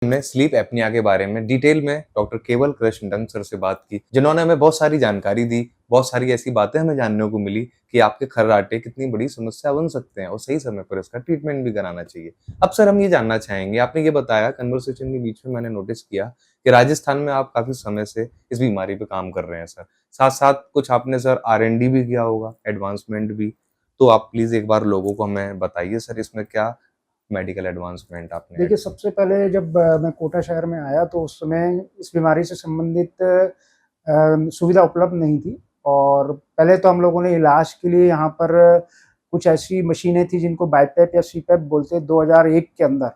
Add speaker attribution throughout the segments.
Speaker 1: हमने sleep apnoea के बारे में डिटेल में डॉक्टर केवल कृष्ण डंग सर से बात की, जिन्होंने हमें बहुत सारी जानकारी दी, बहुत सारी ऐसी बातें हमें जानने को मिली कि आपके खर्राटे कितनी बड़ी समस्या बन सकते हैं और सही समय पर इसका ट्रीटमेंट भी कराना चाहिए। अब सर हम ये जानना चाहेंगे, आपने ये बताया कन्वर्सेशन के बीच में मैंने नोटिस किया कि राजस्थान में आप काफ़ी समय से इस बीमारी पे काम कर रहे हैं सर। साथ-साथ कुछ आपने सर आर-एन-डी भी किया होगा, एडवांसमेंट भी। तो आप प्लीज़ एक बार लोगों को हमें बताइए सर इसमें क्या मेडिकल एडवांसमेंट आपने
Speaker 2: देखिए,
Speaker 1: ऐड
Speaker 2: सबसे पहले जब मैं कोटा शहर में आया तो उस समय इस बीमारी से संबंधित सुविधा उपलब्ध नहीं थी। और पहले तो हम लोगों ने इलाज के लिए यहाँ पर कुछ ऐसी मशीनें थी जिनको बाईपैप या सीपैप बोलते हैं, 2001 के अंदर,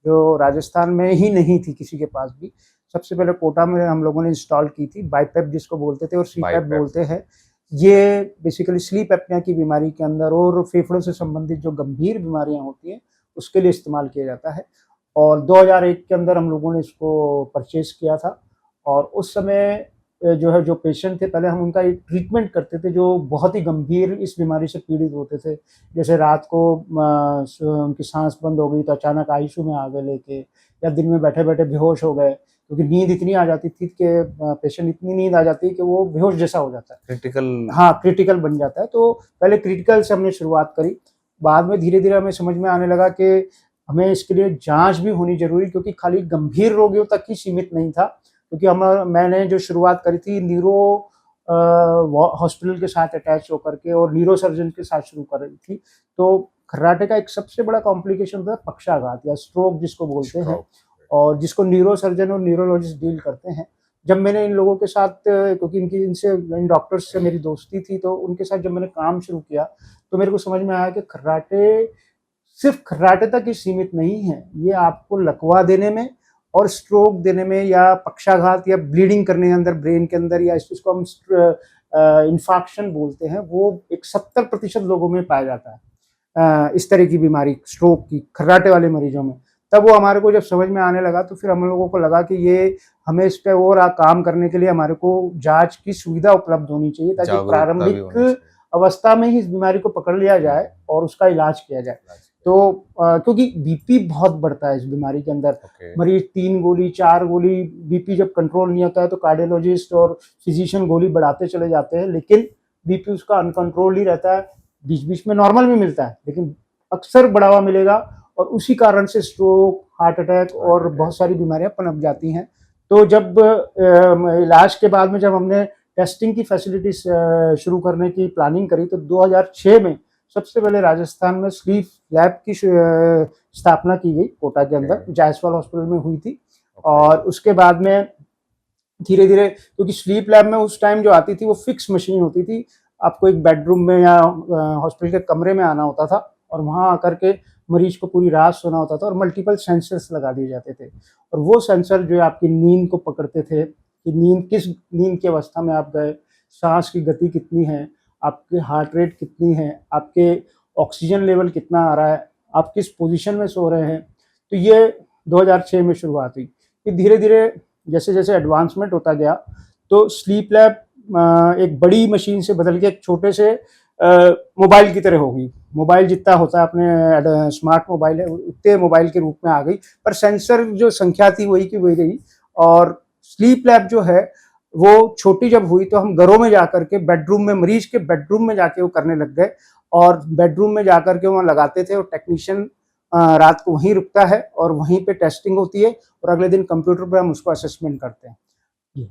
Speaker 2: जो राजस्थान में ही नहीं थी किसी के पास भी। सबसे पहले कोटा में हम लोगों ने इंस्टॉल की थी, बाईपैप जिसको बोलते थे और सीपैप
Speaker 1: बाईपैप?
Speaker 2: बोलते हैं। ये बेसिकली स्लीप एप्निया की बीमारी के अंदर और फेफड़ों से संबंधित जो गंभीर बीमारियाँ होती हैं, उसके लिए इस्तेमाल किया जाता है। और 2001 के अंदर हम लोगों ने इसको परचेज़ किया था। और उस समय जो है, जो पेशेंट थे, पहले हम उनका एक ट्रीटमेंट करते थे जो बहुत ही गंभीर इस बीमारी से पीड़ित होते थे। जैसे रात को उनकी सांस बंद हो गई तो अचानक आईसीयू में आ गए लेके, या दिन में बैठे-बैठे बेहोश हो गए, क्योंकि नींद इतनी आ जाती थी कि पेशेंट इतनी नींद आ जाती है कि वो बेहोश जैसा हो जाता है।
Speaker 1: क्रिटिकल।
Speaker 2: हाँ, क्रिटिकल बन जाता है। तो पहले क्रिटिकल से हमने शुरुआत करी। बाद में धीरे-धीरे हमें समझ में आने लगा कि हमें इसके लिए जाँच भी होनी ज़रूरी, क्योंकि खाली गंभीर रोगियों तक ही सीमित नहीं था। क्योंकि मैंने जो शुरुआत करी थी न्यूरो हॉस्पिटल के साथ अटैच होकर के और न्यूरो सर्जन के साथ शुरू करी थी। तो खर्राटे का एक सबसे बड़ा कॉम्प्लिकेशन होता है पक्षाघात या स्ट्रोक जिसको बोलते हैं,
Speaker 1: स्ट्रोक।
Speaker 2: और जिसको न्यूरो सर्जन और न्यूरोलॉजिस्ट डील करते हैं। जब मैंने इन लोगों के साथ, क्योंकि इन डॉक्टर्स से मेरी दोस्ती थी, तो उनके साथ जब मैंने काम शुरू किया, तो मेरे को समझ में आया कि खर्राटे सिर्फ़ खर्राटे तक ही सीमित नहीं है। ये आपको लकवा देने में और स्ट्रोक देने में या पक्षाघात या ब्लीडिंग करने के अंदर ब्रेन के अंदर, या जिसको हम इंफाक्शन बोलते हैं, वो एक 70% लोगों में पाया जाता है। इस तरह की बीमारी स्ट्रोक की खर्राटे वाले मरीजों में। तब वो हमारे को जब समझ में आने लगा, तो फिर हम लोगों को लगा कि ये हमें इस पे और काम करने के लिए हमारे को जाँच की सुविधा उपलब्ध होनी चाहिए, ताकि
Speaker 1: जागरूकता भी होनी
Speaker 2: प्रारंभिक
Speaker 1: चाहिए।
Speaker 2: अवस्था में ही इस बीमारी को पकड़ लिया जाए और उसका इलाज किया जाए।
Speaker 1: इलाज किया
Speaker 2: तो
Speaker 1: जाए।
Speaker 2: क्योंकि बीपी बहुत बढ़ता है इस बीमारी के अंदर।
Speaker 1: ओके।
Speaker 2: मरीज 3 गोली 4 गोली, बीपी जब कंट्रोल नहीं होता है तो कार्डियोलॉजिस्ट और फिजिशियन गोली बढ़ाते चले जाते हैं, लेकिन बीपी उसका अनकंट्रोल्ड ही रहता है। बीच-बीच में नॉर्मल भी मिलता है, लेकिन अक्सर बढ़ा हुआ मिलेगा, और उसी कारण से स्ट्रोक, हार्ट अटैक
Speaker 1: हार्ट
Speaker 2: और
Speaker 1: अटैक।
Speaker 2: बहुत सारी बीमारियाँ पनप जाती हैं। तो जब इलाज के बाद में जब हमने टेस्टिंग की फैसिलिटीज़ शुरू करने की प्लानिंग करी, तो 2006 में सबसे पहले राजस्थान में स्लीप लैब की स्थापना की गई कोटा के अंदर,
Speaker 1: ओके।
Speaker 2: जायसवाल हॉस्पिटल में हुई थी।
Speaker 1: ओके।
Speaker 2: और उसके बाद में धीरे-धीरे, क्योंकि स्लीप लैब में उस टाइम जो आती थी वो फिक्स मशीन होती थी। आपको एक बेडरूम में या हॉस्पिटल के कमरे में आना होता था, और वहाँ आकर के मरीज को पूरी रात सोना होता था, और मल्टीपल सेंसर्स लगा दिए जाते थे। और वो सेंसर जो है आपकी नींद को पकड़ते थे कि नींद की अवस्था में आप गए, साँस की गति कितनी है, आपकी हार्ट रेट कितनी है, आपके ऑक्सीजन लेवल कितना आ रहा है, आप किस पोज़ीशन में सो रहे हैं। तो ये 2006 में शुरुआत हुई। फिर धीरे-धीरे जैसे-जैसे एडवांसमेंट होता गया, तो स्लीप लैब एक बड़ी मशीन से बदल के एक छोटे से मोबाइल की तरह हो गई। मोबाइल जितना होता है अपने स्मार्ट मोबाइल है, उतने मोबाइल के रूप में आ गई, पर सेंसर जो संख्या थी वही की वही रही। और स्लीप लैब जो है, वो छोटी जब हुई तो हम घरों में जाकर के बेडरूम में, मरीज के बेडरूम में जाके वो करने लग गए, और बेडरूम में जाकर के वहाँ लगाते थे, और टेक्नीशियन रात को वहीं रुकता है और वहीं पे टेस्टिंग होती है, और अगले दिन कंप्यूटर पे हम उसको असेसमेंट करते हैं। जी।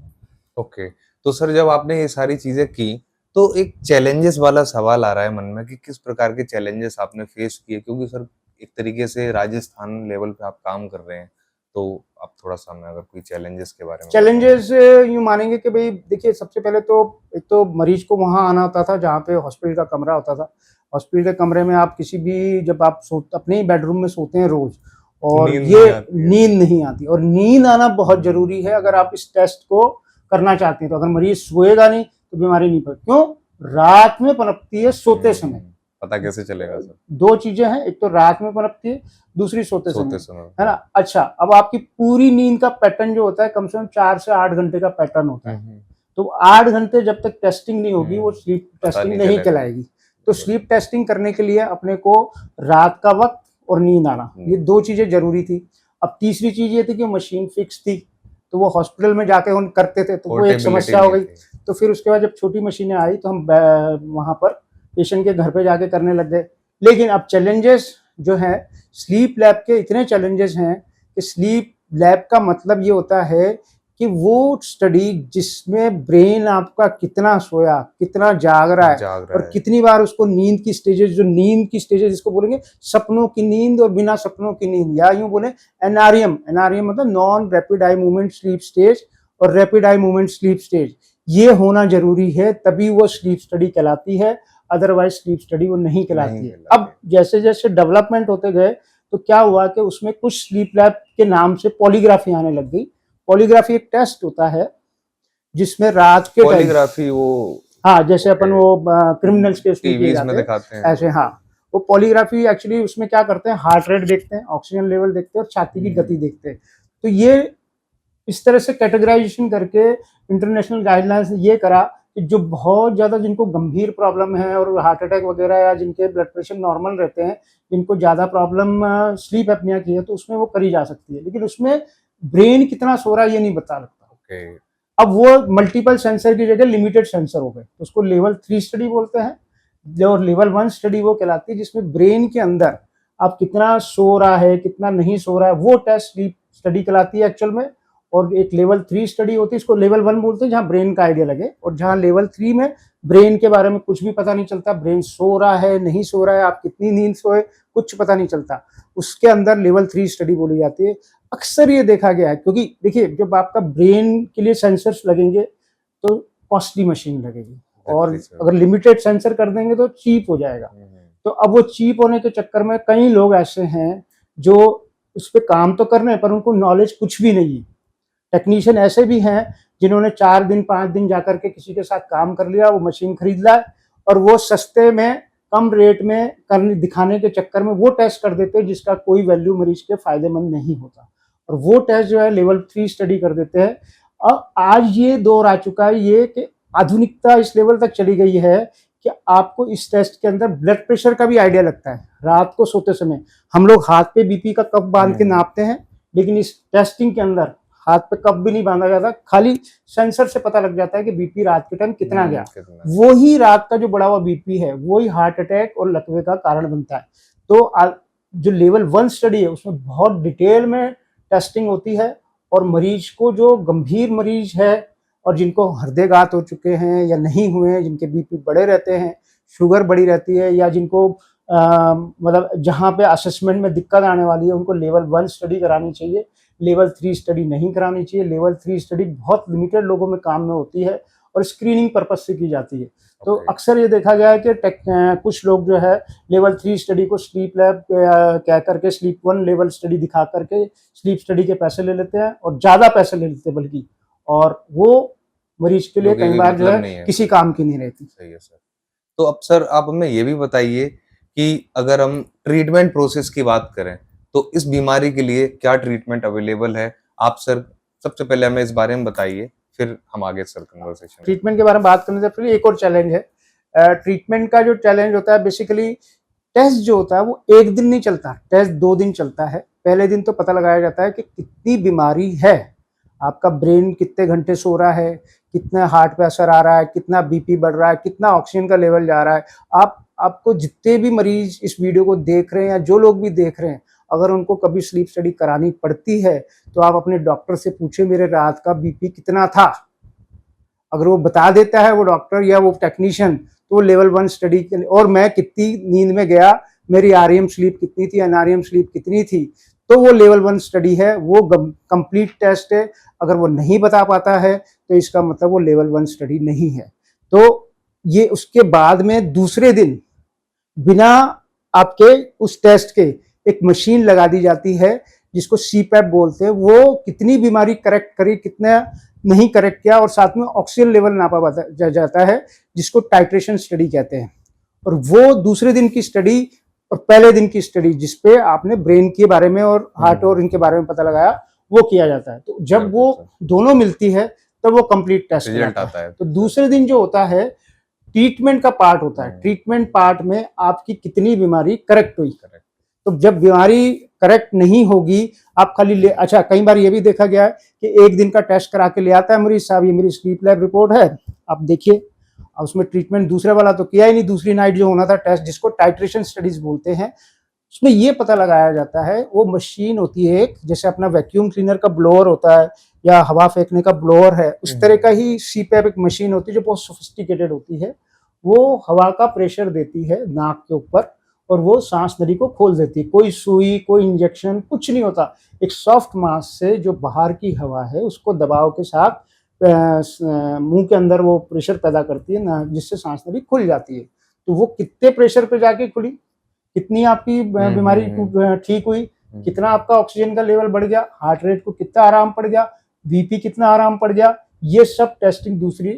Speaker 1: ओके। तो सर जब आपने ये सारी चीज़ें की, तो एक चैलेंजेस वाला सवाल आ रहा है मन में कि किस प्रकार के चैलेंजेस आपने फेस किए? क्योंकि सर एक तरीके से राजस्थान लेवल पे आप काम कर रहे हैं, तो आप थोड़ा-सा हमें अगर कोई चैलेंजेस के बारे में बताएँ?
Speaker 2: चैलेंजेस यूँ मानेंगे कि भई देखिए, सबसे पहले तो एक तो मरीज को वहाँ आना होता था जहाँ पे हॉस्पिटल का कमरा होता था। हॉस्पिटल के कमरे में आप किसी भी, जब आप अपने ही बेडरूम में सोते हैं रोज़, और
Speaker 1: नींद
Speaker 2: ये
Speaker 1: नहीं आती है।
Speaker 2: नींद नहीं आती, और नींद आना बहुत
Speaker 1: हुँ।
Speaker 2: ज़रूरी है अगर आप इस टेस्ट को करना चाहते हैं। तो अगर मरीज सोएगा नहीं तो बीमारी नहीं पकड़, क्यों? रात में पनपती है सोते समय।
Speaker 1: पता कैसे चलेगा सर?
Speaker 2: 2 चीज़ें हैं, एक तो रात में पनपती है, दूसरी सोते समय,
Speaker 1: सोते समय।
Speaker 2: है ना? अच्छा, अब आपकी पूरी नींद का पैटर्न जो होता है, कम से कम 4 से 8 घंटे का पैटर्न होता
Speaker 1: हुँ,
Speaker 2: है।
Speaker 1: हुँ।
Speaker 2: तो 8 घंटे जब तक टेस्टिंग नहीं होगी, वो
Speaker 1: हुँ,
Speaker 2: स्लीप
Speaker 1: पता
Speaker 2: टेस्टिंग
Speaker 1: नहीं
Speaker 2: नहीं
Speaker 1: चलेगा।
Speaker 2: कहलाएगी। तो स्लीप टेस्टिंग करने के लिए अपने को रात का वक़्त और नींद आना, ये 2 चीज़ें ज़रूरी थी। अब तीसरी चीज ये थी कि मशीन फिक्स थी, तो वो हॉस्पिटल में जाके उन करते थे, तो वो एक
Speaker 1: पोर्टेबिलिटी
Speaker 2: समस्या हो
Speaker 1: नहीं
Speaker 2: गई।
Speaker 1: थी।
Speaker 2: तो फिर उसके बाद जब छोटी मशीनें आई तो हम वहां पर पेशेंट के घर पे जाके करने लग गए। लेकिन अब चैलेंजेस जो है, स्लीप लैब के इतने चैलेंजेस हैं कि स्लीप लैब का मतलब ये होता है कि वो स्टडी जिसमें ब्रेन आपका कितना सोया, कितना जाग रहा है,
Speaker 1: जाग
Speaker 2: और
Speaker 1: रहा है।
Speaker 2: कितनी बार उसको नींद की स्टेजेस, जो नींद की स्टेजेस जिसको बोलेंगे सपनों की नींद और बिना सपनों की नींद, या यूं बोले एनआरईएम, एनआरईएम मतलब non rapid eye movement sleep stage और rapid eye movement sleep stage, ये होना जरूरी है, तभी वो स्लीप स्टडी कहलाती है, अदरवाइज स्लीप स्टडी वो नहीं कहलाती
Speaker 1: नहीं
Speaker 2: है।
Speaker 1: कहलाती।
Speaker 2: अब जैसे जैसे डेवलपमेंट होते गए तो क्या हुआ कि उसमें कुछ स्लीप लैब के नाम से पॉलीग्राफी आने लग गई। पॉलीग्राफी एक टेस्ट होता है जिसमें रात के टाइम,
Speaker 1: पॉलीग्राफी वो
Speaker 2: हाँ जैसे
Speaker 1: ओके,
Speaker 2: अपन वो क्रिमिनल्स केस में किए
Speaker 1: टीवीज में
Speaker 2: जाते हैं
Speaker 1: दिखाते हैं
Speaker 2: ऐसे, हाँ वो पॉलीग्राफी एक्चुअली उसमें क्या करते हैं, हार्ट रेट देखते हैं, ऑक्सीजन लेवल देखते हैं और छाती की गति देखते हैं। तो ये इस तरह से कैटेगराइजेशन करके इंटरनेशनल गाइडलाइंस ने ये करा कि जो बहुत ज़्यादा जिनको गंभीर प्रॉब्लम है और हार्ट अटैक वगैरह, या जिनके ब्लड प्रेशर नॉर्मल रहते हैं, जिनको ज़्यादा प्रॉब्लम स्लीप एपनिया की है, तो उसमें वो करी जा सकती है। लेकिन उसमें ब्रेन कितना सो रहा है ये नहीं बता लगता।
Speaker 1: ओके।
Speaker 2: अब वो मल्टीपल सेंसर की जगह लिमिटेड सेंसर हो गए, तो उसको लेवल 3 स्टडी बोलते हैं। और लेवल 1 स्टडी वो कहलाती है जिसमें ब्रेन के अंदर आप कितना सो रहा है, कितना नहीं सो रहा है, वो टेस्ट स्लीप स्टडी कहलाती है एक्चुअल में। और एक लेवल 3 स्टडी होती है, इसको लेवल 1 बोलते हैं, जहाँ ब्रेन का आइडिया लगे, और जहाँ लेवल 3 में ब्रेन के बारे में कुछ भी पता नहीं चलता, ब्रेन सो रहा है नहीं सो रहा है, आप कितनी नींद सोए कुछ पता नहीं चलता, उसके अंदर लेवल 3 स्टडी बोली जाती है। अक्सर ये देखा गया है, क्योंकि देखिए जब आपका ब्रेन के लिए सेंसर्स लगेंगे तो कॉस्टली मशीन लगेगी, और अगर लिमिटेड सेंसर कर देंगे तो चीप हो जाएगा। तो अब वो चीप होने के चक्कर में कई लोग ऐसे हैं जो उस पर काम तो कर रहे हैं पर उनको नॉलेज कुछ भी नहीं है। टेक्नीशियन ऐसे भी हैं जिन्होंने 4 दिन 5 दिन जाकर के किसी के साथ काम कर लिया, वो मशीन खरीद ला, और वो सस्ते में कम रेट में करने दिखाने के चक्कर में वो टेस्ट कर देते हैं जिसका कोई वैल्यू मरीज के फायदेमंद नहीं होता, और वो टेस्ट जो है लेवल 3 स्टडी कर देते हैं। और आज ये दौर आ चुका है ये कि आधुनिकता इस लेवल तक चली गई है कि आपको इस टेस्ट के अंदर ब्लड प्रेशर का भी आइडिया लगता है। रात को सोते समय हम लोग हाथ पे बीपी का कप बांध के नापते हैं, लेकिन इस टेस्टिंग के अंदर हाथ पे कप भी नहीं बांधा जाता, खाली सेंसर से पता लग जाता है कि बीपी रात के टाइम कितना गया। वो ही रात का जो बढ़ा हुआ बीपी है वो ही हार्ट अटैक और लकवे का कारण बनता है। तो जो लेवल 1 स्टडी है उसमें बहुत डिटेल में टेस्टिंग होती है, और मरीज को, जो गंभीर मरीज है और जिनको हृदयघात हो चुके हैं या नहीं हुए हैं, जिनके बीपी बढ़े रहते हैं, शुगर बढ़ी रहती है, या जिनको मतलब जहाँ पे असेसमेंट में दिक्कत आने वाली है, उनको लेवल 1 स्टडी करानी चाहिए, लेवल 3 स्टडी नहीं करानी चाहिए। लेवल 3 स्टडी बहुत लिमिटेड लोगों में काम में होती है और स्क्रीनिंग पर्पज से की जाती है। तो अक्सर ये देखा गया है कि कुछ लोग जो है लेवल 3 स्टडी को स्लीप लैब कह करके स्लीप 1 लेवल स्टडी दिखा करके स्लीप स्टडी के पैसे ले लेते हैं, और ज़्यादा पैसे ले लेते हैं बल्कि, और वो मरीज के लिए कई बार जो है किसी काम की नहीं रहती।
Speaker 1: सही है सर। तो अब सर आप हमें ये भी बताइए कि अगर हम ट्रीटमेंट प्रोसेस की बात करें तो इस बीमारी के लिए क्या ट्रीटमेंट अवेलेबल है? आप सर सबसे पहले हमें इस बारे में बताइए, फिर हम आगे सर कन्वर्सेशन।
Speaker 2: ट्रीटमेंट के बारे में बात करने से पहले एक और चैलेंज है। ट्रीटमेंट का जो चैलेंज होता है, बेसिकली टेस्ट जो होता है वो एक दिन नहीं चलता, टेस्ट 2 दिन चलता है। पहले दिन तो पता लगाया जाता है कि कितनी बीमारी है, आपका ब्रेन कितने घंटे सो रहा है, कितना हार्ट पे असर आ रहा है, कितना बीपी बढ़ रहा है, कितना ऑक्सीजन का लेवल जा रहा है। आपको जितने भी मरीज इस वीडियो को देख रहे हैं या जो लोग भी देख रहे हैं, अगर उनको कभी स्लीप स्टडी करानी पड़ती है तो आप अपने डॉक्टर से पूछे मेरे रात का बीपी कितना था। अगर वो बता देता है वो डॉक्टर या वो टेक्नीशियन, तो लेवल 1 स्टडी के, और मैं कितनी नींद में गया, मेरी आरईएम स्लीप कितनी थी, एनआरईएम स्लीप कितनी थी, तो वो लेवल 1 स्टडी है, वो कंप्लीट टेस्ट है। अगर वो नहीं बता पाता है तो इसका मतलब वो लेवल 1 स्टडी नहीं है। तो ये उसके बाद में दूसरे दिन बिना आपके उस टेस्ट के एक मशीन लगा दी जाती है जिसको सीपैप बोलते हैं, वो कितनी बीमारी करेक्ट करी, कितना नहीं करेक्ट किया, और साथ में ऑक्सीजन लेवल नापा जाता है जिसको टाइट्रेशन स्टडी कहते हैं। और वो दूसरे दिन की स्टडी और पहले दिन की स्टडी जिसपे आपने ब्रेन के बारे में और हार्ट और इनके बारे में पता लगाया, वो किया जाता है। तो जब वो दोनों मिलती है तब वो कंप्लीट टेस्ट रिजल्ट आता है। तो दूसरे दिन जो होता है ट्रीटमेंट का पार्ट होता है। ट्रीटमेंट पार्ट में आपकी कितनी बीमारी करेक्ट हुई। तो जब बीमारी करेक्ट नहीं होगी, आप खाली ले, अच्छा कई बार ये भी देखा गया है कि एक दिन का टेस्ट करा के ले आता है मरीज, साहब ये मेरी स्लीप लैब रिपोर्ट है, आप देखिए, अब उसमें ट्रीटमेंट दूसरे वाला तो किया ही नहीं, दूसरी नाइट जो होना था टेस्ट, जिसको टाइट्रेशन स्टडीज बोलते हैं, उसमें ये पता लगाया जाता है, वो मशीन होती है एक, जैसे अपना वैक्यूम क्लीनर का ब्लोअर होता है या हवा फेंकने का ब्लोअर है, उस तरह का ही सीपैप एक मशीन होती है जो बहुत सोफिस्टिकेटेड होती है। वो हवा का प्रेशर देती है नाक के ऊपर और वो सांस नली को खोल देती है, कोई सुई, कोई इंजेक्शन, कुछ नहीं होता, एक सॉफ्ट मास से जो बाहर की हवा है उसको दबाव के साथ मुंह के अंदर वो प्रेशर पैदा करती है ना, जिससे सांस नली खुल जाती है। तो वो कितने प्रेशर पे जाके खुली, कितनी आपकी बीमारी ठीक हुई, कितना आपका ऑक्सीजन का लेवल बढ़ गया, हार्ट रेट को कितना आराम पड़ गया, बीपी कितना आराम पड़ गया, ये सब टेस्टिंग दूसरी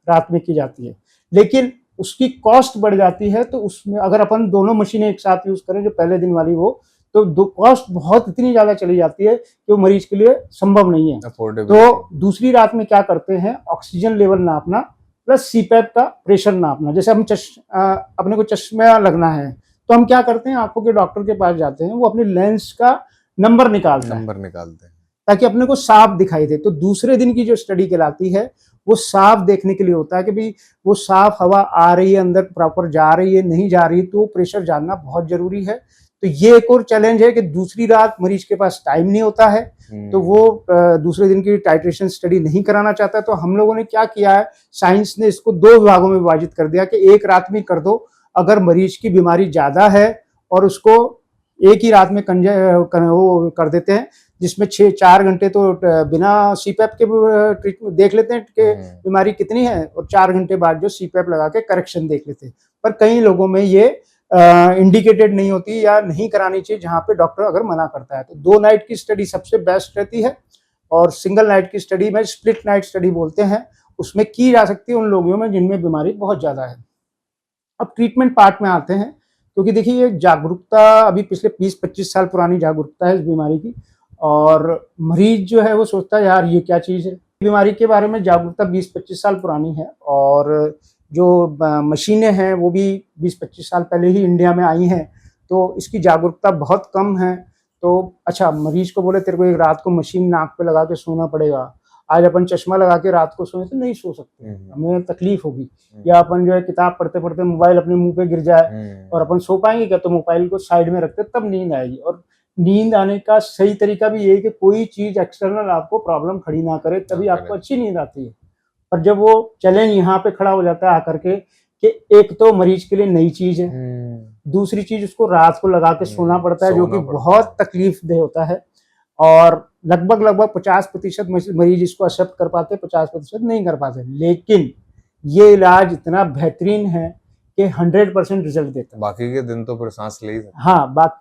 Speaker 2: रात में की जाती है। लेकिन उसकी कॉस्ट बढ़ जाती है, तो उसमें अगर अपन दोनों मशीनें एक साथ यूज करें जो पहले दिन वाली हो, तो दो कॉस्ट बहुत इतनी ज्यादा चली जाती है कि वो मरीज के लिए संभव नहीं है। तो दूसरी रात में क्या करते हैं, ऑक्सीजन लेवल नापना प्लस सीपैप का प्रेशर नापना। जैसे हम अपने को चश्मा लगना है तो हम क्या करते हैं, आंखों के डॉक्टर के पास जाते हैं, वो अपने लेंस का नंबर निकालते हैं ताकि अपने को साफ दिखाई दे। तो दूसरे दिन की जो स्टडी कहलाती है वो साफ देखने के लिए होता है कि भाई वो साफ हवा आ रही है, अंदर प्रॉपर जा रही है, नहीं जा रही, तो प्रेशर जानना बहुत जरूरी है। तो ये एक और चैलेंज है कि दूसरी रात मरीज के पास टाइम नहीं होता है, तो वो दूसरे दिन की टाइट्रेशन स्टडी नहीं कराना चाहता। तो हम लोगों ने क्या किया है, साइंस ने इसको दो विभागों में विभाजित कर दिया कि एक रात में कर दो अगर मरीज की बीमारी ज्यादा है, और उसको एक ही रात में वो कर देते हैं, जिसमें 6-4 घंटे तो बिना सीपैप के ट्रीटमेंट देख लेते हैं कि बीमारी कितनी है, और 4 घंटे बाद जो सीपैप लगा के करेक्शन देख लेते हैं। पर कई लोगों में ये इंडिकेटेड नहीं होती या नहीं करानी चाहिए, जहां पे डॉक्टर अगर मना करता है। तो 2 नाइट की स्टडी सबसे बेस्ट रहती है, और सिंगल नाइट की स्टडी में स्प्लिट नाइट स्टडी बोलते हैं, उसमें की जा सकती है उन लोगों में जिनमें बीमारी बहुत ज्यादा है। अब ट्रीटमेंट पार्ट में आते हैं, क्योंकि देखिए ये जागरूकता अभी पिछले 20-25 साल पुरानी जागरूकता है इस बीमारी की, और मरीज जो है वो सोचता है यार ये क्या चीज़ है। बीमारी के बारे में जागरूकता 20-25 साल पुरानी है, और जो मशीनें हैं वो भी 20-25 साल पहले ही इंडिया में आई हैं, तो इसकी जागरूकता बहुत कम है। तो अच्छा, मरीज को बोले तेरे को एक रात को मशीन नाक पे लगा के सोना पड़ेगा, आज अपन चश्मा लगा के रात को सोए तो नहीं सो सकते, हमें तकलीफ होगी। या अपन जो है किताब पढ़ते पढ़ते मोबाइल अपने मुंह पे गिर जाए और अपन सो पाएंगे क्या, तो मोबाइल को साइड में रखते तब नींद आएगी। और नींद आने का सही तरीका भी यही कि कोई चीज एक्सटर्नल आपको प्रॉब्लम खड़ी ना करे, तभी आपको अच्छी नींद आती है। और जब वो चैलेंज यहाँ पे खड़ा हो जाता है आकर के कि एक तो मरीज के लिए नई चीज है, दूसरी चीज उसको रात को लगा के सोना पड़ता है, जो कि बहुत तकलीफ दे होता है। और लगभग 50% मरीज इसको एक्सेप्ट कर पाते, 50% नहीं कर पाते। लेकिन ये इलाज इतना बेहतरीन है कि 100% रिजल्ट देता है।
Speaker 1: बाकी के दिन तो फिर सांस ले ही सकते।
Speaker 2: हाँ, बात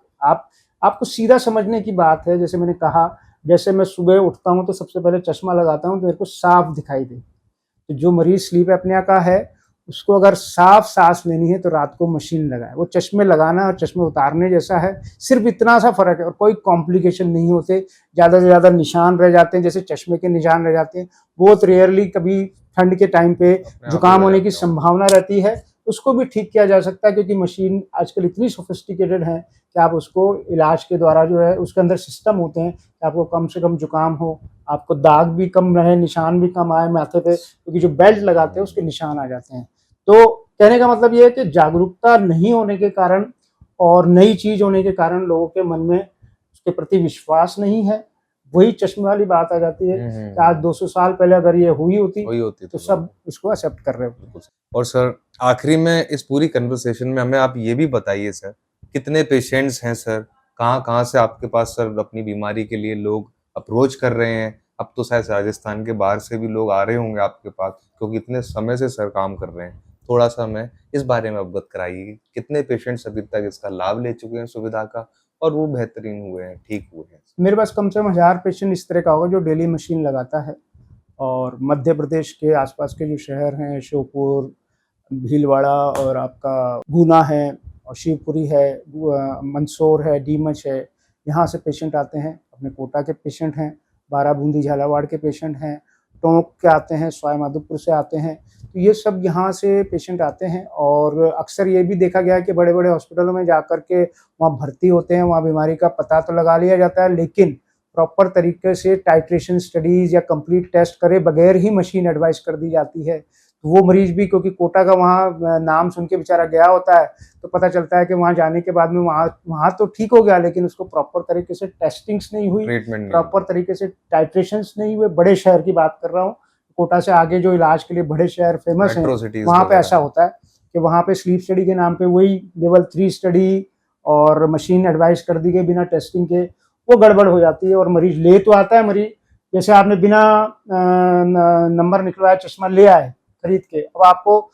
Speaker 2: आपको सीधा समझने की बात है। जैसे मैंने कहा, जैसे मैं सुबह उठता हूँ तो सबसे पहले चश्मा लगाता हूँ तो मेरे को साफ दिखाई दे। तो जो मरीज स्लीप एपनिया का है उसको अगर साफ सांस लेनी है तो रात को मशीन लगाए। वो चश्मे लगाना और चश्मे उतारने जैसा है, सिर्फ इतना सा फर्क है, और कोई कॉम्प्लिकेशन नहीं होते। ज़्यादा से ज़्यादा निशान रह जाते हैं, जैसे चश्मे के निशान रह जाते हैं, बहुत रेयरली कभी ठंड के टाइम पे जुकाम होने की संभावना रहती है, उसको भी ठीक किया जा सकता है, क्योंकि मशीन आजकल इतनी सोफिस्टिकेटेड है कि आप उसको इलाज के द्वारा जो है उसके अंदर सिस्टम होते हैं कि आपको कम से कम जुकाम हो, आपको दाग भी कम रहे, निशान भी कम आए माथे पे, क्योंकि जो बेल्ट लगाते हैं उसके निशान आ जाते हैं। तो कहने का मतलब ये है कि जागरूकता नहीं होने के कारण और नई चीज होने के कारण लोगों के मन में उसके प्रति विश्वास नहीं है। वही चश्मे वाली बात आ जाती है कि आज 200 साल पहले अगर ये हुई होती तो सब इसको एक्सेप्ट कर रहे होते।
Speaker 1: और सर आखिरी में इस पूरी कन्वर्सेशन में हमें आप ये भी बताइए सर, कितने पेशेंट्स हैं सर, कहाँ से आपके पास सर अपनी बीमारी के लिए लोग अप्रोच कर रहे हैं? अब तो शायद राजस्थान के बाहर से भी लोग आ रहे होंगे आपके पास, क्योंकि इतने समय से सर काम कर रहे हैं। थोड़ा सा हमें इस बारे में अवगत कराइए, कितने पेशेंट्स अभी तक इसका लाभ ले चुके हैं सुविधा का, और वो बेहतरीन हुए हैं, ठीक हुए हैं?
Speaker 2: मेरे पास कम से कम 1000 पेशेंट इस तरह का होगा जो डेली मशीन लगाता है। और मध्य प्रदेश के आसपास के जो शहर हैं, श्योपुर, भीलवाड़ा और आपका गुना है, और शिवपुरी है, मंदसौर है, नीमच है, यहाँ से पेशेंट आते हैं। अपने कोटा के पेशेंट हैं, बाराबूंदी झालावाड़ के पेशेंट हैं, टोंक के आते हैं, सवाई माधोपुर से आते हैं। तो ये सब यहाँ से पेशेंट आते हैं और अक्सर ये भी देखा गया है कि बड़े-बड़े हॉस्पिटलों में जाकर के वहाँ भर्ती होते हैं, वहाँ बीमारी का पता तो लगा लिया जाता है, लेकिन प्रॉपर तरीके से टाइट्रेशन स्टडीज़ या कंप्लीट टेस्ट करे बगैर ही मशीन एडवाइस कर दी जाती है। तो वो मरीज़ भी, क्योंकि कोटा का वहाँ नाम सुन के बेचारा गया होता है, तो पता चलता है कि वहाँ जाने के बाद में वहाँ तो ठीक हो गया, लेकिन उसको प्रॉपर तरीके से टेस्टिंग्स नहीं हुई,
Speaker 1: ट्रीटमेंट नहीं
Speaker 2: प्रॉपर तरीके से टाइट्रेशंस नहीं हुए। बड़े शहर की बात कर रहा हूँ, कोटा से आगे जो इलाज के लिए बड़े शहर फेमस हैं,
Speaker 1: मेट्रो सिटीज
Speaker 2: वहाँ पे
Speaker 1: वगैरह।
Speaker 2: ऐसा होता है कि वहाँ पे स्लीप स्टडी के नाम पे वही लेवल 3 स्टडी और मशीन एडवाइस कर दी गई बिना टेस्टिंग के, वो गड़बड़ हो जाती है और मरीज ले तो आता है। मरीज जैसे आपने बिना नंबर निकलवाया चश्मा ले आए खरीद के, अब आपको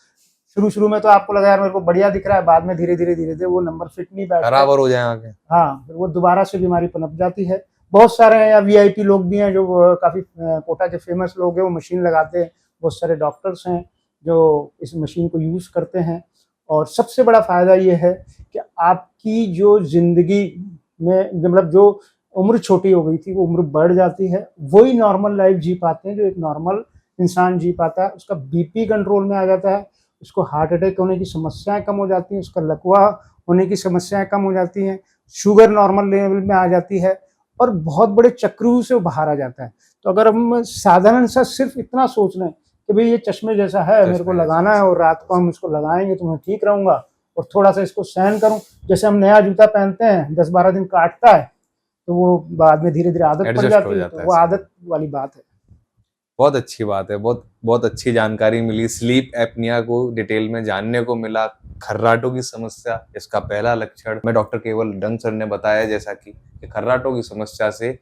Speaker 2: शुरू में तो आपको लगा यार मेरे को बढ़िया दिख रहा है, बाद में धीरे धीरे वो नंबर फिट नहीं बैठता,
Speaker 1: खराब और हो जाए आगे।
Speaker 2: हाँ, फिर वो दोबारा से बीमारी पनप जाती है। बहुत सारे हैं या वीआईपी लोग भी हैं जो काफ़ी कोटा के फेमस लोग हैं, वो मशीन लगाते हैं। बहुत सारे डॉक्टर्स हैं जो इस मशीन को यूज़ करते हैं और सबसे बड़ा फ़ायदा ये है कि आपकी जो ज़िंदगी में मतलब जो उम्र छोटी हो गई थी वो उम्र बढ़ जाती है, वही नॉर्मल लाइफ जी पाते हैं जो एक नॉर्मल इंसान जी पाता है। उसका बीपी कंट्रोल में आ जाता है, उसको हार्ट अटैक होने की समस्याएं कम हो जाती हैं, उसका लकवा होने की समस्याएं कम हो जाती हैं, शुगर नॉर्मल लेवल में आ जाती है और बहुत बड़े चक्रव्यूह से बाहर आ जाता है। तो अगर हम साधारण सा सिर्फ इतना सोच लें कि भाई ये चश्मे जैसा है, मेरे को लगाना है और रात को हम इसको लगाएंगे तो मैं ठीक रहूँगा और थोड़ा सा इसको सहन करूँ। जैसे हम नया जूता पहनते हैं, 10-12 दिन काटता है तो वो बाद में धीरे धीरे आदत पड़
Speaker 1: एडजस्ट
Speaker 2: जाती
Speaker 1: हो
Speaker 2: है,
Speaker 1: जाता
Speaker 2: तो
Speaker 1: है
Speaker 2: वो
Speaker 1: सब।
Speaker 2: आदत वाली बात है।
Speaker 1: बहुत अच्छी बात है, बहुत बहुत अच्छी जानकारी मिली। स्लीप एपनिया को डिटेल में जानने को मिला, खर्राटों की समस्या, इसका पहला लक्षण मैं डॉक्टर केवल डंग सर ने बताया, जैसा कि खर्राटों की समस्या से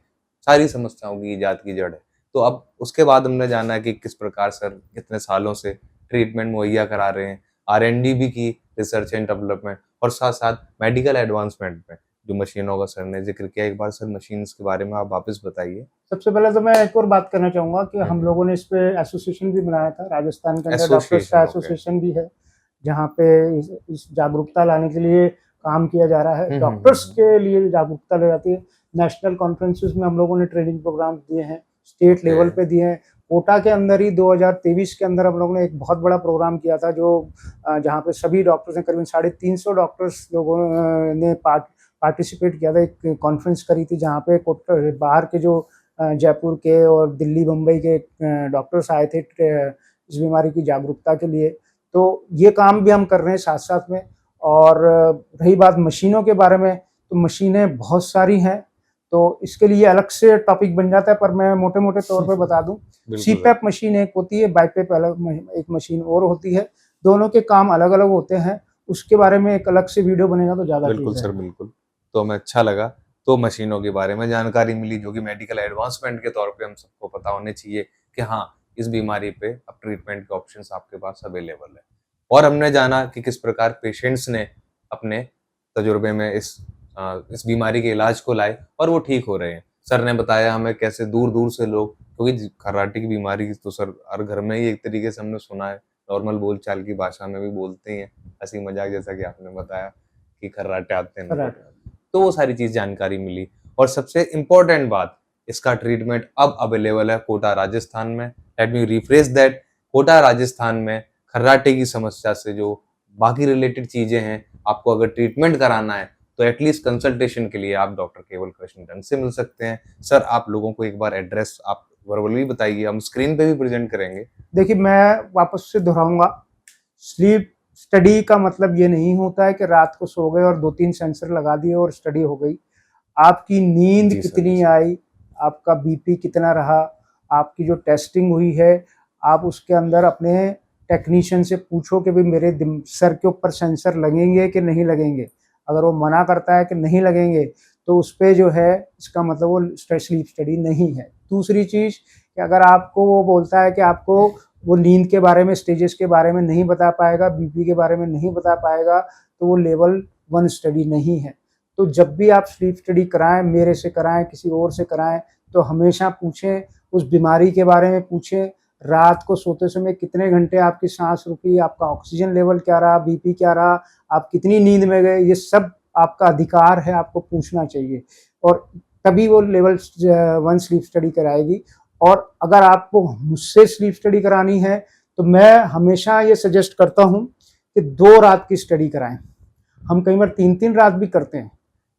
Speaker 1: सारी समस्याओं की इजाद की जड़ है। तो अब उसके बाद हमने जाना है कि किस प्रकार सर कितने सालों से ट्रीटमेंट मुहैया करा रहे हैं, R&D भी की, रिसर्च एंड डेवलपमेंट, और साथ साथ मेडिकल एडवांसमेंट में जो मशीनों का सर ने जिक्र किया। एक बार सर मशीन्स के बारे में आप वापस बताइए।
Speaker 2: सबसे पहले तो मैं एक और बात करना चाहूँगा कि हम लोगों ने इस पे एसोसिएशन भी बनाया था, राजस्थान के अंदर डॉक्टर्स का
Speaker 1: एसोसिएशन, ओके।
Speaker 2: एसोसिएशन भी है, जहाँ पे इस जागरूकता लाने के लिए काम किया जा रहा है। डॉक्टर्स
Speaker 1: हम्म।
Speaker 2: के लिए जागरूकता लाई जाती है। नेशनल कॉन्फ्रेंसेस में हम लोगों ने ट्रेनिंग प्रोग्राम दिए हैं, स्टेट लेवल पे दिए हैं। कोटा के अंदर ही 2023 के अंदर हम लोगों ने एक बहुत बड़ा प्रोग्राम किया था जो जहाँ पे सभी डॉक्टर्स ने, करीबन 350 डॉक्टर्स लोगों ने पार्टिसिपेट किया था। एक कॉन्फ्रेंस करी थी जहाँ पे बाहर के जो जयपुर के और दिल्ली बम्बई के डॉक्टर्स आए थे इस बीमारी की जागरूकता के लिए। तो ये काम भी हम कर रहे हैं साथ साथ में। और रही बात मशीनों के बारे में, तो मशीनें बहुत सारी हैं, तो इसके लिए अलग से टॉपिक बन जाता है, पर मैं मोटे मोटे तौर पे बता दूं। सीपैप मशीन एक होती है, बाईपेप अलग एक मशीन और होती है, दोनों के काम अलग अलग होते हैं। उसके बारे में एक अलग से वीडियो बनेगा तो ज़्यादा
Speaker 1: बिल्कुल सर, बिल्कुल। तो हमें अच्छा लगा, तो मशीनों के बारे में जानकारी मिली जो कि मेडिकल एडवांसमेंट के तौर पे हम सबको पता होने चाहिए कि हाँ, इस बीमारी पे अब ट्रीटमेंट के ऑप्शंस आपके पास अवेलेबल है। और हमने जाना कि किस प्रकार पेशेंट्स ने अपने तजुर्बे में इस बीमारी के इलाज को लाए और वो ठीक हो रहे हैं। सर ने बताया हमें कैसे दूर-दूर से लोग, क्योंकि खर्राटे की बीमारी तो सर हर घर में ही एक तरीके से हमने सुना है, नॉर्मल बोलचाल की भाषा में भी बोलते ही हैं, हँसी-मज़ाक जैसा कि आपने बताया कि खर्राटे आते हैं लोगों को। तो वो सारी चीज़ जानकारी मिली और सबसे इम्पोर्टेंट बात, इसका ट्रीटमेंट अब अवेलेबल है कोटा राजस्थान में। Let me refresh that, Kota Rajasthan में खर्राटे की समस्या से जो बाकी रिलेटेड चीज़ें हैं, आपको अगर ट्रीटमेंट कराना है तो एटलीस्ट कंसल्टेशन के लिए आप डॉक्टर केवल कृष्ण डंग से मिल सकते हैं। सर, आप लोगों को एक बार एड्रेस आप वर्बली बताइए, हम स्क्रीन पे भी प्रेजेंट करेंगे।
Speaker 2: देखिए, मैं वापस से दोहराऊंगा, स्लीप स्टडी का मतलब ये नहीं होता है कि रात को सो गए और 2-3 सेंसर लगा दिए और स्टडी हो गई। आपकी नींद
Speaker 1: जी सर,
Speaker 2: कितनी
Speaker 1: जी सर।
Speaker 2: आई, आपका बीपी कितना रहा, आपकी जो टेस्टिंग हुई है, आप उसके अंदर अपने टेक्नीशियन से पूछो कि भाई मेरे सर के ऊपर सेंसर लगेंगे कि नहीं लगेंगे। अगर वो मना करता है कि नहीं लगेंगे, तो उस पे जो है इसका मतलब वो स्लीप स्टडी नहीं है। दूसरी चीज़ कि अगर आपको वो बोलता है कि आपको वो नींद के बारे में, स्टेजेस के बारे में नहीं बता पाएगा, बीपी के बारे में नहीं बता पाएगा, तो वो लेवल 1 स्टडी नहीं है। तो जब भी आप स्लीप स्टडी कराएँ, मेरे से कराएँ, किसी और से कराएँ, तो हमेशा पूछें, उस बीमारी के बारे में पूछें, रात को सोते समय कितने घंटे आपकी सांस रुकी, आपका ऑक्सीजन लेवल क्या रहा, बीपी क्या रहा, आप कितनी नींद में गए, ये सब आपका अधिकार है, आपको पूछना चाहिए। और तभी वो लेवल 1 स्लीप स्टडी कराएगी। और अगर आपको मुझसे स्लीप स्टडी करानी है तो मैं हमेशा ये सजेस्ट करता हूँ कि 2 रात की स्टडी कराएं। हम कई बार 3-3 रात भी करते हैं,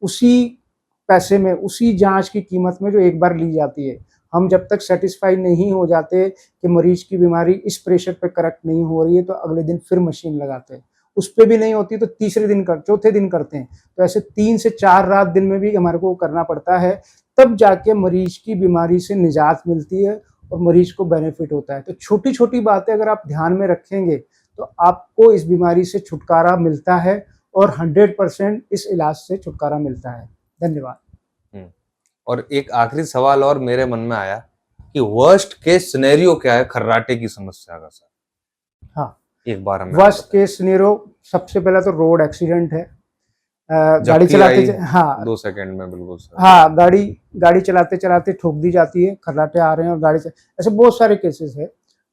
Speaker 2: उसी पैसे में, उसी जांच की कीमत में जो एक बार ली जाती है। हम जब तक सेटिस्फाई नहीं हो जाते कि मरीज की बीमारी इस प्रेशर पे करेक्ट नहीं हो रही है, तो अगले दिन फिर मशीन लगाते हैं। उस पे भी नहीं होती तो तीसरे दिन चौथे दिन करते हैं। तो ऐसे 3 से 4 रात दिन में भी हमारे को करना पड़ता है, तब जाके मरीज की बीमारी से निजात मिलती है और मरीज को बेनिफिट होता है। तो छोटी-छोटी बातें अगर आप ध्यान में रखेंगे तो आपको इस बीमारी से छुटकारा मिलता है और 100% इस इलाज से छुटकारा मिलता है। धन्यवाद।
Speaker 1: और एक आखिरी सवाल और मेरे मन में आया कि वर्स्ट केस सिनेरियो क्या है खर्राटे की समस्या का सर?
Speaker 2: हाँ,
Speaker 1: एक बार हमें
Speaker 2: वर्स्ट केस सिनेरियो सबसे पहला तो रोड एक्सीडेंट है। गाड़ी
Speaker 1: झपकी
Speaker 2: चलाते
Speaker 1: आई
Speaker 2: हाँ
Speaker 1: 2 सेकंड में, बिल्कुल सर।
Speaker 2: हाँ, गाड़ी चलाते-चलाते ठोक दी जाती है, खर्राटे आ रहे हैं और गाड़ी से ऐसे बहुत सारे केसेस है।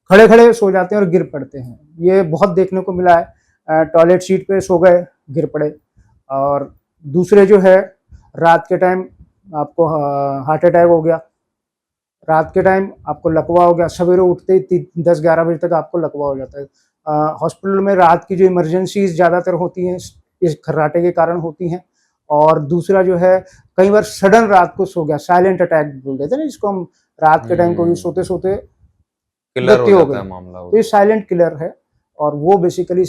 Speaker 2: खड़े-खड़े सो जाते हैं और गिर पड़ते हैं, ये बहुत देखने को मिला है। टॉयलेट सीट पे सो गए, गिर पड़े। और दूसरे जो है, रात के टाइम आपको हार्ट अटैक हो गया, रात के टाइम आपको लकवा हो गया, सवेरे उठते ही 10-11 बजे तक आपको लकवा हो जाता है। हॉस्पिटल में रात की जो इमरजेंसीज ज़्यादातर होती हैं इस खर्राटे के कारण होती हैं। और दूसरा जो है, कई बार सडन रात को सो गया, साइलेंट अटैक बोल देते हैं ना जिसको हम, रात के टाइम कोई सोते-सोते
Speaker 1: किलर हो
Speaker 2: मृत्यु हो
Speaker 1: जाता है
Speaker 2: गई,
Speaker 1: मामला
Speaker 2: तो ये साइलेंट किलर है और वो बेसिकली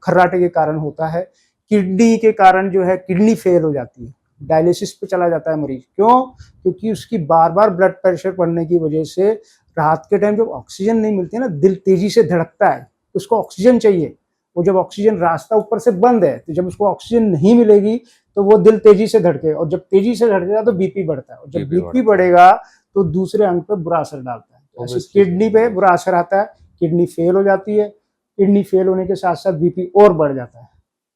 Speaker 2: खर्राटे के कारण होता है। किडनी के कारण जो है, किडनी फेल हो जाती है, डायलिसिस पे चला जाता है मरीज। क्यों? क्योंकि उसकी बार-बार ब्लड प्रेशर बढ़ने की वजह से रात के टाइम जब ऑक्सीजन नहीं मिलती है ना, दिल तेजी से धड़कता है, उसको ऑक्सीजन चाहिए। वो जब ऑक्सीजन रास्ता ऊपर से बंद है, तो जब उसको ऑक्सीजन नहीं मिलेगी तो वो दिल तेजी से धड़के, और जब तेजी से धड़केगा तो बीपी बढ़ता है, और जब बीपी बढ़ेगा तो दूसरे अंग पे बुरा असर डालता है। ऐसे किडनी पे बुरा असर आता है, किडनी फेल हो जाती है। किडनी फेल होने के साथ साथ बीपी और बढ़ जाता है,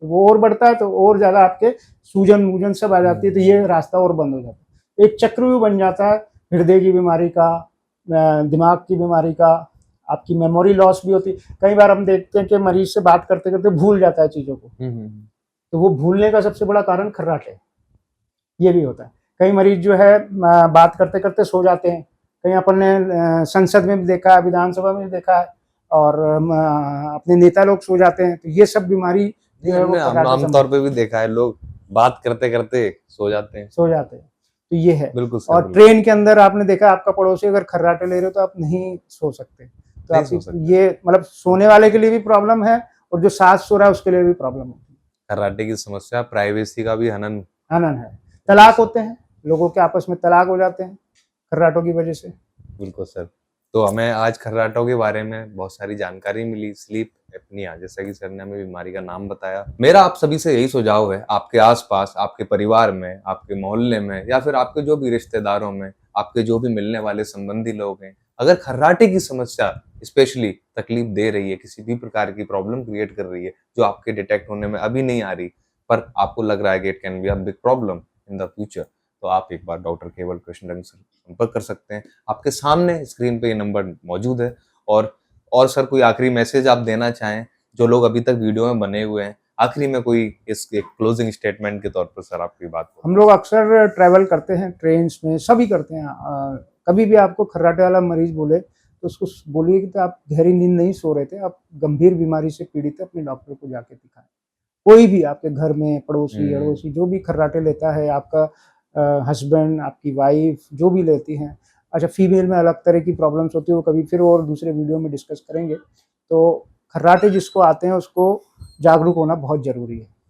Speaker 2: तो वो और बढ़ता है तो और ज्यादा आपके सूजन वूजन सब आ जाती है, तो ये रास्ता और बंद हो जाता है। एक चक्रव्यूह बन जाता है, हृदय की बीमारी का, दिमाग की बीमारी का, आपकी मेमोरी लॉस भी होती है। कई बार हम देखते हैं कि मरीज से बात करते करते भूल जाता है चीजों को, तो वो भूलने का सबसे बड़ा कारण खर्राटे है, ये भी होता है। कई मरीज जो है बात करते करते सो जाते हैं, कहीं अपन ने संसद में भी देखा है, विधानसभा में भी देखा है, और अपने नेता लोग सो जाते हैं, तो ये सब बीमारी जो है वो
Speaker 1: आमतौर पे भी देखा है, लोग बात करते करते सो जाते हैं।
Speaker 2: तो ये है।
Speaker 1: बिल्कुल सर,
Speaker 2: और ट्रेन के अंदर आपने देखा, आपका पड़ोसी अगर खर्राटे ले रहे हो तो आप नहीं सो सकते, तो आप ये मतलब सोने वाले के लिए भी प्रॉब्लम है और जो साथ सो रहा है उसके लिए भी प्रॉब्लम है।
Speaker 1: खर्राटे की समस्या प्राइवेसी का भी हनन
Speaker 2: है। तलाक होते हैं, लोगों के आपस में तलाक हो जाते हैं खर्राटों की वजह से।
Speaker 1: बिल्कुल सर। तो हमें आज खर्राटों के बारे में बहुत सारी जानकारी मिली, स्लीप एपनिया, जैसा कि सर ने हमें बीमारी का नाम बताया। मेरा आप सभी से यही सुझाव है, आपके आसपास, आपके परिवार में, आपके मोहल्ले में, या फिर आपके जो भी रिश्तेदारों में, आपके जो भी मिलने वाले संबंधी लोग हैं, अगर खर्राटे की समस्या स्पेशली तकलीफ दे रही है, किसी भी प्रकार की प्रॉब्लम क्रिएट कर रही है जो आपके डिटेक्ट होने में अभी नहीं आ रही, पर आपको लग रहा है कि it can be a big problem in the future, तो आप एक बार डॉक्टर केवल कृष्ण डंग से संपर्क कर सकते हैं। आपके सामने स्क्रीन पे ये नंबर मौजूद है। और सर, कोई आखिरी मैसेज आप देना चाहें जो लोग अभी तक वीडियो में बने हुए हैं, आखिरी में कोई इसके क्लोजिंग स्टेटमेंट के तौर पर सर आपकी बात हो।
Speaker 2: हम लोग अक्सर ट्रैवल करते हैं, ट्रेन में सभी करते हैं। कभी भी आपको खर्राटे वाला मरीज बोले तो उसको बोलिए कि तो आप गहरी नींद नहीं सो रहे थे, आप गंभीर बीमारी से पीड़ित है, अपने डॉक्टर को जाके दिखाएं। कोई भी आपके घर में पड़ोसी अड़ोसी जो भी खर्राटे लेता है, आपका हस्बैंड, आपकी वाइफ जो भी लेती हैं। अच्छा, फीमेल में अलग तरह की प्रॉब्लम्स होती है, वो कभी फिर और दूसरे वीडियो में डिस्कस करेंगे। तो खर्राटे जिसको आते हैं उसको जागरूक होना बहुत ज़रूरी है।